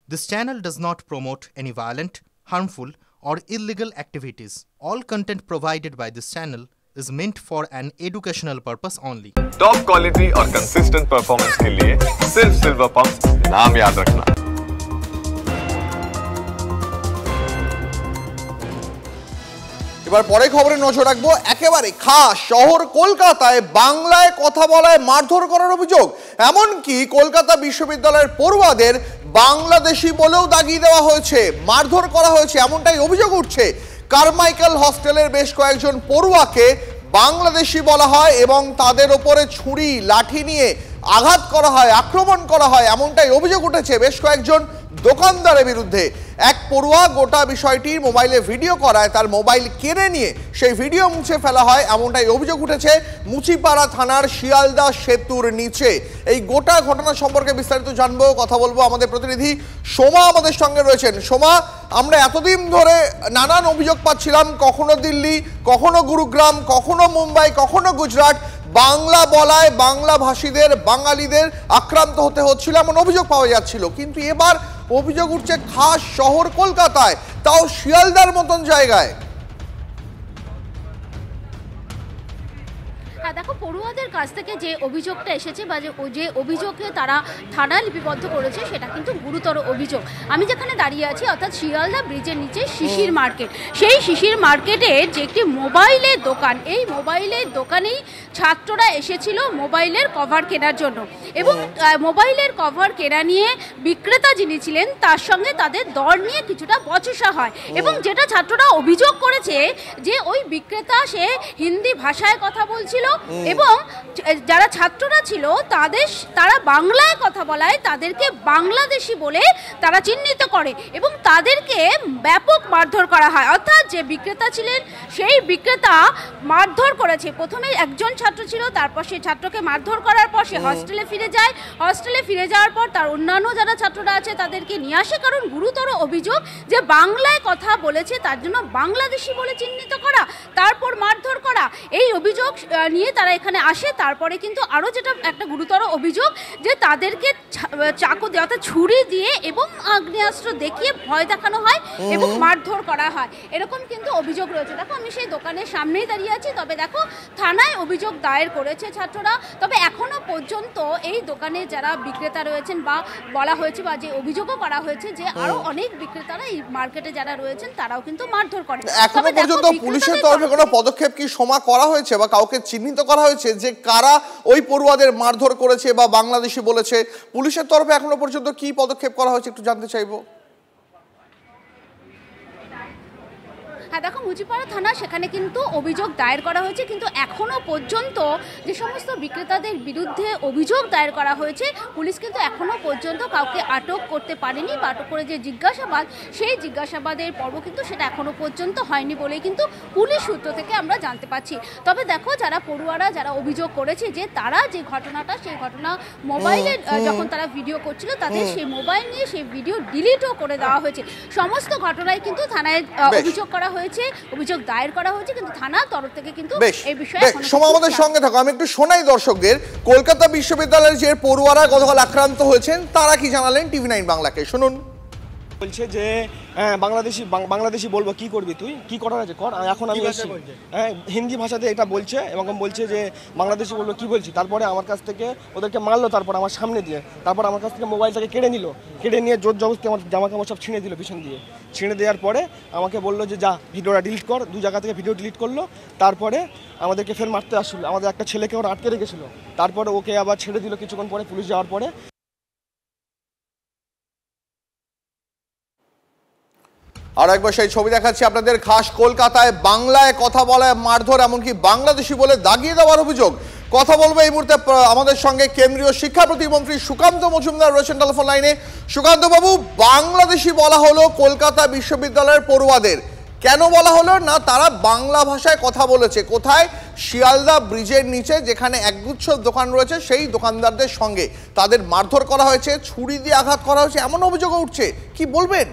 This channel does not promote any violent, harmful, or illegal activities. All content provided by this channel is meant for an educational purpose only. Top quality और consistent performance के लिए सिर्फ silver pump नाम याद रखना। এবার পরে খবরে নজর রাখবো একেবারে খাস শহর কলকাতায় বাংলায় কথা বলায় মারধর করার অভিযোগ। এমনকি কলকাতা বিশ্ববিদ্যালয়ের পড়ুয়াদের বাংলাদেশি বলেও দাগিয়ে দেওয়া হয়েছে, মারধর করা হয়েছে, এমনটাই অভিযোগ উঠছে। কারমাইকেল হস্টেলের বেশ কয়েকজন পড়ুয়াকে বাংলাদেশি বলা হয় এবং তাদের ওপরে ছুরি লাঠি নিয়ে আঘাত করা হয়, আক্রমণ করা হয়, এমনটাই অভিযোগ উঠেছে বেশ কয়েকজন দোকানদারের বিরুদ্ধে। এক পড়ুয়া গোটা বিষয়টির মোবাইলে ভিডিও করায় তার মোবাইল কেড়ে নিয়ে সেই ভিডিও মুছে ফেলা হয়, এমনটাই অভিযোগ উঠেছে মুচিপাড়া থানার শিয়ালদা সেতুর নিচে। এই গোটা ঘটনা সম্পর্কে বিস্তারিত জানবো, কথা বলবো। আমাদের প্রতিনিধি সোমা আমাদের সঙ্গে রয়েছেন। সোমা, আমরা এতদিন ধরে নানান অভিযোগ পাচ্ছিলাম, কখনো দিল্লি, কখনো গুরুগ্রাম, কখনো মুম্বাই, কখনো গুজরাট, বাংলা বলায় বাংলা ভাষীদের, বাঙালিদের আক্রান্ত হতে হচ্ছিল এমন অভিযোগ পাওয়া যাচ্ছিল। কিন্তু এবার অভিযোগ উঠছে খাস শহর কলকাতায়, তাও শিয়ালদার মতন জায়গায়। দেখো, পড়ুয়াদের কাছ থেকে যে অভিযোগটা এসেছে বা যে অভিযোগে তারা থানায় লিপিবদ্ধ করেছে সেটা কিন্তু গুরুতর অভিযোগ। আমি যেখানে দাঁড়িয়ে আছি অর্থাৎ শিয়ালদা ব্রিজের নিচে শিশির মার্কেট, সেই শিশির মার্কেটের যে একটি মোবাইলের দোকান, এই মোবাইলের দোকানেই ছাত্ররা এসেছিল মোবাইলের কভার কেনার জন্য এবং মোবাইলের কভার কেনা নিয়ে বিক্রেতা যিনি ছিলেন তার সঙ্গে তাদের দর নিয়ে কিছুটা বচসা হয় এবং যেটা ছাত্ররা অভিযোগ করেছে যে ওই বিক্রেতা সে হিন্দি ভাষায় কথা বলছিল এবং যারা ছাত্ররা ছিল তারা বাংলায় কথা বলায় তাদেরকে বাংলাদেশি বলে তারা চিহ্নিত করে এবং তাদেরকে ব্যাপক মারধর করা হয়। অর্থাৎ যে বিক্রেতা ছিলেন সেই বিক্রেতা মারধর করেছে। প্রথমে একজন ছাত্র ছিল, তারপর সেই ছাত্রকে মারধর করার পর সে হস্টেলে ফিরে যায়। হস্টেলে ফিরে যাওয়ার পর তার অন্যান্য যারা ছাত্ররা আছে তাদেরকে নিয়ে আসে, কারণ গুরুতর অভিযোগ যে বাংলায় কথা বলেছে তার জন্য বাংলাদেশি বলে চিহ্নিত করা, তারপর মারধর করা। এই অভিযোগ নিয়ে তারা এখানে আসে। তারপরে কিন্তু আরও যেটা একটা গুরুতর অভিযোগ যে তাদেরকে চাকু দিয়ে অর্থাৎ ছুরি দিয়ে এবং আগ্নেয়াস্ত্র দেখিয়ে ভয় দেখানো হয় এবং মারধর করা হয়, এরকম কিন্তু অভিযোগ রয়েছে। দেখো, আমি সেই দোকানের সামনেই দাঁড়িয়ে আছি। তবে দেখো, থানায় অভিযোগ দায়ের করেছে ছাত্ররা। তবে এখনো পর্যন্ত এই দোকানে যারা বিক্রেতা রয়েছেন বা বলা হয়েছে বা যে অভিযোগও করা হয়েছে যে আরো অনেক বিক্রেতারা এই মার্কেটে যারা রয়েছেন তারাও কিন্তু মারধর করে। এখনো পর্যন্ত পুলিশের তরফে কোনো পদক্ষেপ কি সমা করা হয়েছে বা কাউকে চিহ্নিত করা হয়েছে যে কারা ওই পড়ুয়াদের মারধর করেছে বা বাংলাদেশি বলেছে? পুলিশের তরফে এখনো পর্যন্ত কি পদক্ষেপ করা হয়েছে একটু জানতে চাইবো। হ্যাঁ, দেখো, মুচিপাড়া থানা সেখানে কিন্তু অভিযোগ দায়ের করা হয়েছে, কিন্তু এখনও পর্যন্ত যে সমস্ত বিক্রেতাদের বিরুদ্ধে অভিযোগ দায়ের করা হয়েছে পুলিশ কিন্তু এখনও পর্যন্ত কাউকে আটক করতে পারেনি বা আটক করে যে জিজ্ঞাসাবাদ, সেই জিজ্ঞাসাবাদের পর্ব কিন্তু সেটা এখনও পর্যন্ত হয়নি বলেই কিন্তু পুলিশ সূত্র থেকে আমরা জানতে পারছি। তবে দেখো, যারা পড়ুয়ারা যারা অভিযোগ করেছে যে তারা যে ঘটনাটা, সেই ঘটনা মোবাইলে যখন তারা ভিডিও করছিল তাদের সেই মোবাইল নিয়ে সেই ভিডিও ডিলিটও করে দেওয়া হয়েছে। সমস্ত ঘটনায় কিন্তু থানায় অভিযোগ করা হয়েছে, অভিযোগ দায়ের করা হয়েছে, কিন্তু থানার তরফ থেকে কিন্তু এই বিষয়ে সময় আমাদের সঙ্গে থাকো। আমি একটু শোনাই দর্শকদের কলকাতা বিশ্ববিদ্যালয়ের যে পড়ুয়ারা গতকাল আক্রান্ত হয়েছেন তারা কি জানালেন টিভি9 বাংলাকে, শুনুন। বলছে যে বাংলাদেশি বলবো, কি করবি তুই, কি করার আছে কর, এখন আমি হিন্দি ভাষাতে এটা বলছে এবং বলছে যে বাংলাদেশি বলবো, কি বলছি। তারপরে আমার কাছ থেকে ওদেরকে মারলো, তারপর আমার সামনে দিয়ে, তারপর আমার কাছ থেকে মোবাইলটাকে কেড়ে নিল, কেড়ে নিয়ে জোর জবরদস্তি আমার জামা কাপড় সব ছিঁড়ে দিল পিছন দিয়ে। ছিঁড়ে দেওয়ার পরে আমাকে বললো যে যা ভিডিওটা ডিলিট কর, দু জায়গা থেকে ভিডিও ডিলিট করলো। তারপরে আমাদেরকে ফের মারতে আসলো, আমাদের একটা ছেলেকে ওরা আটকে রেখেছিল, তারপরে ওকে আবার ছেড়ে দিল কিছুক্ষণ পরে পুলিশ যাওয়ার পরে। আর একবার সেই ছবি দেখাচ্ছি আপনাদের, খাস কলকাতায় বাংলায় কথা বলায় মারধর, এমনকি বাংলাদেশি বলে দাগিয়ে দেওয়ার অভিযোগ। কথা বলবো এই মুহূর্তে আমাদের সঙ্গে কেন্দ্রীয় শিক্ষা প্রতিমন্ত্রী সুকান্ত মজুমদার রয়েছেন টেলিফোন লাইনে। সুকান্ত বাবু, বাংলাদেশি বলা হলো কলকাতা বিশ্ববিদ্যালয়ের পড়ুয়াদের, কেন বলা হলো? না তারা বাংলা ভাষায় কথা বলেছে। কোথায়? শিয়ালদা ব্রিজের নিচে, যেখানে একগুচ্ছ দোকান রয়েছে সেই দোকানদারদের সঙ্গে তাদের মারধর করা হয়েছে, ছুরি দিয়ে আঘাত করা হয়েছে, এমন অভিযোগ উঠছে। কি বলবেন?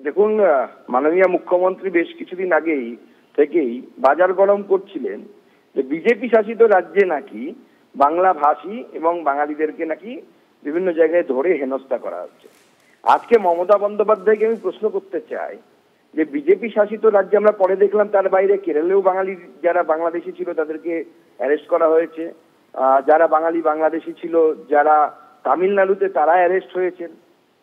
দেখুন, মাননীয় মুখ্যমন্ত্রী বেশ কিছুদিন আগেই থেকেই বাজার গরম করছিলেন যে বিজেপি শাসিত রাজ্যে নাকি বাংলা ভাষী এবং বাঙালিদেরকে নাকি বিভিন্ন জায়গায় ধরে হেনস্থা করা হচ্ছে। আজকে মমতা বন্দ্যোপাধ্যায়কে আমি প্রশ্ন করতে চাই যে বিজেপি শাসিত রাজ্যে আমরা পরে দেখলাম তার বাইরে কেরলেও বাঙালি যারা বাংলাদেশি ছিল তাদেরকে অ্যারেস্ট করা হয়েছে, যারা বাংলাদেশি ছিল যারা তামিলনাড়ুতে তারা অ্যারেস্ট হয়েছেন।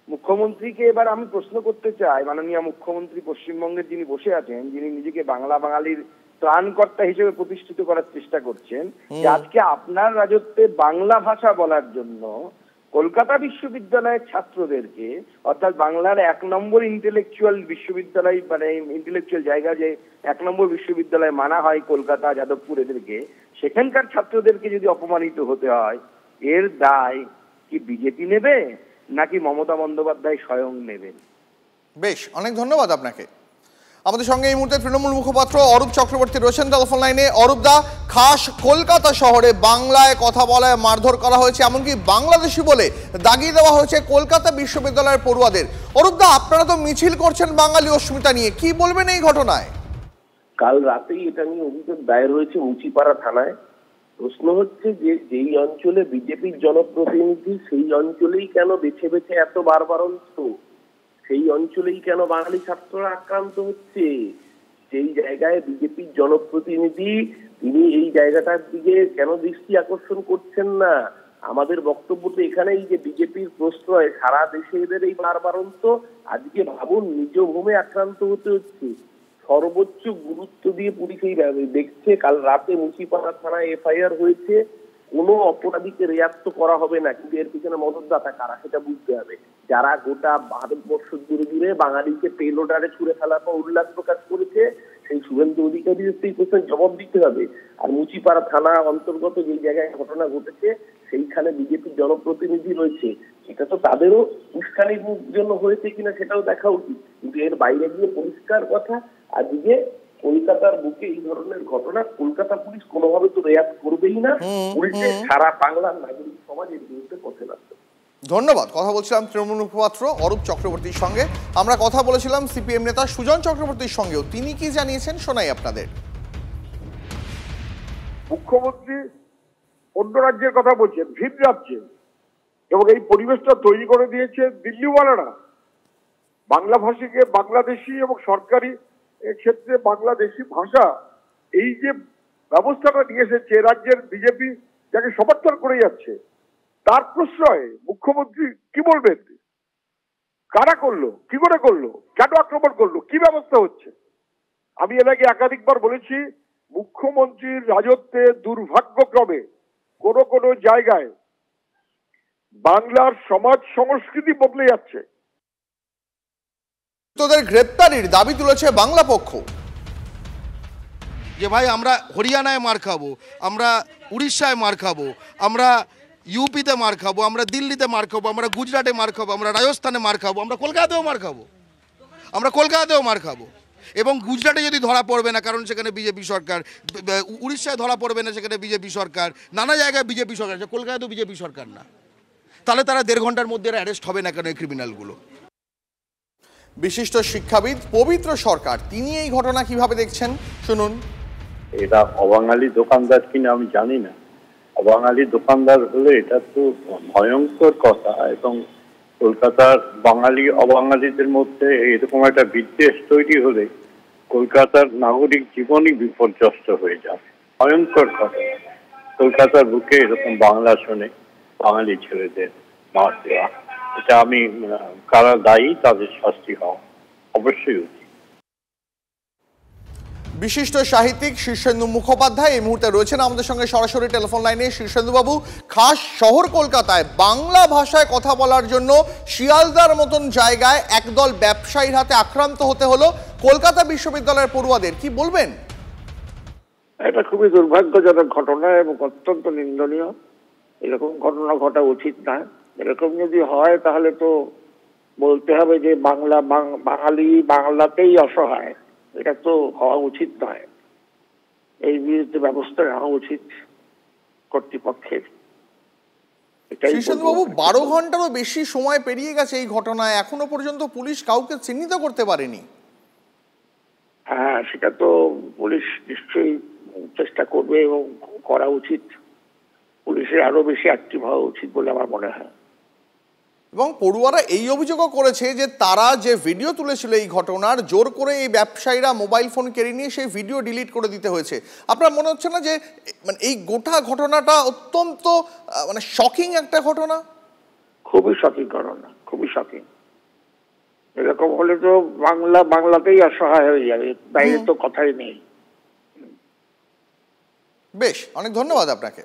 মুখ্যমন্ত্রীকে এবার আমি প্রশ্ন করতে চাই, মাননীয় মুখ্যমন্ত্রী পশ্চিমবঙ্গের যিনি বসে আছেন, যিনি নিজেকে বাঙালির ত্রাণকর্তা হিসেবে প্রতিষ্ঠিত করার চেষ্টা করছেন, যে আজকে আপনার রাজত্বে বাংলা ভাষা বলার জন্য কলকাতা বিশ্ববিদ্যালয়ের ছাত্রদেরকে, অর্থাৎ বাংলার 1 নম্বর ইন্টেলেকচুয়াল বিশ্ববিদ্যালয়, মানে ইন্টেলেকচুয়াল জায়গা যে 1 নম্বর বিশ্ববিদ্যালয় মানা হয় কলকাতা যাদবপুর, এদেরকে সেখানকার ছাত্রদেরকে যদি অপমানিত হতে হয়, এর দায় কি বিজেপি নেবে নাকি মমতা বন্দ্যোপাধ্যায় স্বয়ং নেবেন? বেশ, অনেক ধন্যবাদ আপনাকে। আমাদের সঙ্গে এই মুহূর্তে তৃণমূল মুখপাত্র অরূপ চক্রবর্তী রয়েছেন টেলিফোন লাইনে। অরূপ দা, খাস কলকাতা শহরে বাংলায় কথা বলায় মারধর করা হয়েছে, এমনকি বাংলাদেশি বলে দাগিয়ে দেওয়া হয়েছে কলকাতা বিশ্ববিদ্যালয়ের পড়ুয়াদের। অরূপ দা, আপনারা তো মিছিল করছেন বাঙালি অস্মিতা নিয়ে, কি বলবেন এই ঘটনায়? কাল রাতেই এটা নিয়ে অভিযোগ দায়ের হয়েছে মুচিপাড়া থানায়। প্রশ্ন হচ্ছে যে যেই অঞ্চলে বিজেপির জনপ্রতিনিধি, সেই অঞ্চলেই কেন বেছে বেছে এত বারবারন্ত, সেই অঞ্চলেই কেন বাঙালি ছাত্ররা আক্রান্ত হচ্ছে? যেই জায়গায় বিজেপির জনপ্রতিনিধি, তিনি এই জায়গাটার দিকে কেন দৃষ্টি আকর্ষণ করছেন না? আমাদের বক্তব্য তো এখানেই যে বিজেপির প্রশ্রয় সারা দেশে এদের এই বারবারন্ত। আজকে ভাবুন, নিজ ভূমে আক্রান্ত হতে হচ্ছে। সর্বোচ্চ গুরুত্ব দিয়ে পুলিশ এই দেখছে। কাল রাতে মুচিপাড়া থানায় এফআইআর হয়েছে, কোনো অপরাধীকে রেয়াত করা হবে না, কিন্তু এর পিছনে মদতদাতা কারা সেটা বুঝতে হবে। যারা গোটা ভারতবর্ষ জুড়ে বাঙালিকে পেলোডারে ছুড়ে ফেলার পর উল্লাস প্রকাশ করেছে, সেই শুভেন্দু অধিকারীর সেই প্রশ্নের জবাব দিতে হবে। আর মুচিপাড়া থানা অন্তর্গত যে জায়গায় ঘটনা ঘটেছে, সেইখানে বিজেপির জনপ্রতিনিধি রয়েছে, সেটা তো তাদেরও উস্কানির জন্য হয়েছে কিনা সেটাও দেখা উচিত। কিন্তু এর বাইরে গিয়ে পরিষ্কার কথা, আজকে কলকাতার বুকে এই ধরনের ঘটনা কলকাতা পুলিশ কোনোভাবে তো রেয়াত করবেই না, উল্টে সারা বাংলার নাগরিক সমাজ এর বিরুদ্ধে পথে নামবে। ধন্যবাদ। কথা বলছিলাম তৃণমূল মুখপাত্র অরূপ চক্রবর্তীর সঙ্গে। আমরা কথা বলেছিলাম সিপিএম নেতা সুজন চক্রবর্তীর সঙ্গেও, তিনি কি জানিয়েছেন শোনাই আপনাদের। মুখ্যমন্ত্রী অন্য রাজ্যের কথা বলছেন, ভিন রাজ্যে, এবং এই পরিবেশটা তৈরি করে দিয়েছে দিল্লিওয়ালারা। বাংলা ভাষীকে বাংলাদেশি এবং সরকারি ক্ষেত্রে বাংলাদেশি ভাষা, এই যে ব্যবস্থাটা নিয়ে এসেছে রাজ্যের বিজেপি, যাকে সমর্থন করে যাচ্ছে, তার প্রশ্রয়ে মুখ্যমন্ত্রী কি বলবেন? কারা করলো, কি করে করলো, কেন আক্রমণ করলো, কি ব্যবস্থা হচ্ছে? আমি এর আগে একাধিকবার বলেছি, মুখ্যমন্ত্রীর রাজত্বে দুর্ভাগ্যক্রমে কোন জায়গায় বাংলার সমাজ সংস্কৃতি বদলে যাচ্ছে। তোদের গ্রেপ্তারির দাবি তুলেছে বাংলা পক্ষ। যে ভাই, আমরা হরিয়ানায় মার খাবো, আমরা উড়িষ্যায় মার খাবো, আমরা ইউপিতে মার খাবো, আমরা দিল্লিতে মার খাবো, আমরা গুজরাটে মার খাবো, আমরা রাজস্থানে মার খাবো, আমরা কলকাতাতেও মার খাবো, এবং গুজরাটে যদি ধরা পড়বে না, কারণ সেখানে বিজেপি সরকার, উড়িষ্যায় ধরা পড়বে না, সেখানে বিজেপি সরকার, নানা জায়গায় বিজেপি সরকার, কলকাতাতেও বিজেপি সরকার না, তাহলে তারা 1.5 ঘন্টার মধ্যে অ্যারেস্ট হবে না কেন এই ক্রিমিনালগুলো? বিশিষ্ট শিক্ষাবিদ পবিত্র সরকার, তিনি এই ঘটনা কিভাবে দেখছেন শুনুন। এটা অবাঙালি দোকানদার কিনা আমি জানি না, অবাঙালি দোকানদার হলে এটা তো ভয়ঙ্কর কথা, এবং কলকাতার বাঙালি অবাঙালিদের মধ্যে এরকম একটা বিদ্বেষ তৈরি হলে কলকাতার নাগরিক জীবনই বিপর্যস্ত হয়ে যাবে। ভয়ঙ্কর কথা, কলকাতার বুকে এরকম বাংলা শুনে বাঙালি ছেলেদের মার দেওয়া, এটা আমি কারা দায়ী তাদের শাস্তি হওয়া অবশ্যই উচিত। বিশিষ্ট সাহিত্যিক শীর্ষেন্দু মুখোপাধ্যায় এই মুহূর্তে রয়েছেন আমাদের সঙ্গে সরাসরি টেলিফোন লাইনে। শীর্ষেন্দু বাবু, খাস শহর কলকাতায় বাংলা ভাষায় কথা বলার জন্য শিয়ালদার মতন জায়গায় একদল ব্যবসায়ীর হাতে আক্রান্ত হতে হলো কলকাতা বিশ্ববিদ্যালয়ের পড়ুয়াদের, কি বলবেন? এটা খুবই দুর্ভাগ্যজনক ঘটনা এবং অত্যন্ত নিন্দনীয়। এরকম ঘটনা ঘটা উচিত না। এরকম যদি হয় তাহলে তো বলতে হবে যে বাঙালি বাংলাতেই অসহায়, এটা তো হওয়া উচিত নয়। এই বিরুদ্ধে ব্যবস্থা নেওয়া উচিত কর্তৃপক্ষের। শীর্ষেন্দু বাবু, 12 ঘন্টারও বেশি সময় পেরিয়ে গেছে এই ঘটনায়, এখনো পর্যন্ত পুলিশ কাউকে চিহ্নিত করতে পারেনি। হ্যাঁ, সেটা তো পুলিশ নিশ্চয়ই চেষ্টা করবে এবং করা উচিত। পুলিশের আরো বেশি অ্যাক্টিভ হওয়া উচিত বলে আমার মনে হয়। এবং পড়ুয়ারা এই অভিযোগও করেছে যে তারা যে ভিডিও তুলেছিল এই ঘটনার, জোর করে এই ব্যবসায়ীরা মোবাইল ফোন কেড়ে নিয়ে সেই ভিডিও ডিলিট করে দিতে হয়েছে। আপনার মনে হচ্ছে না যে মানে এই গোটা ঘটনাটা অত্যন্ত মানে শকিং একটা ঘটনা? খুবই শকিং ঘটনা, খুবই শকিং। এরকম হলে তো বাংলাতেই অসহায় হয়ে যাবে, বাইরে তো কথাই নেই। বেশ, অনেক ধন্যবাদ আপনাকে।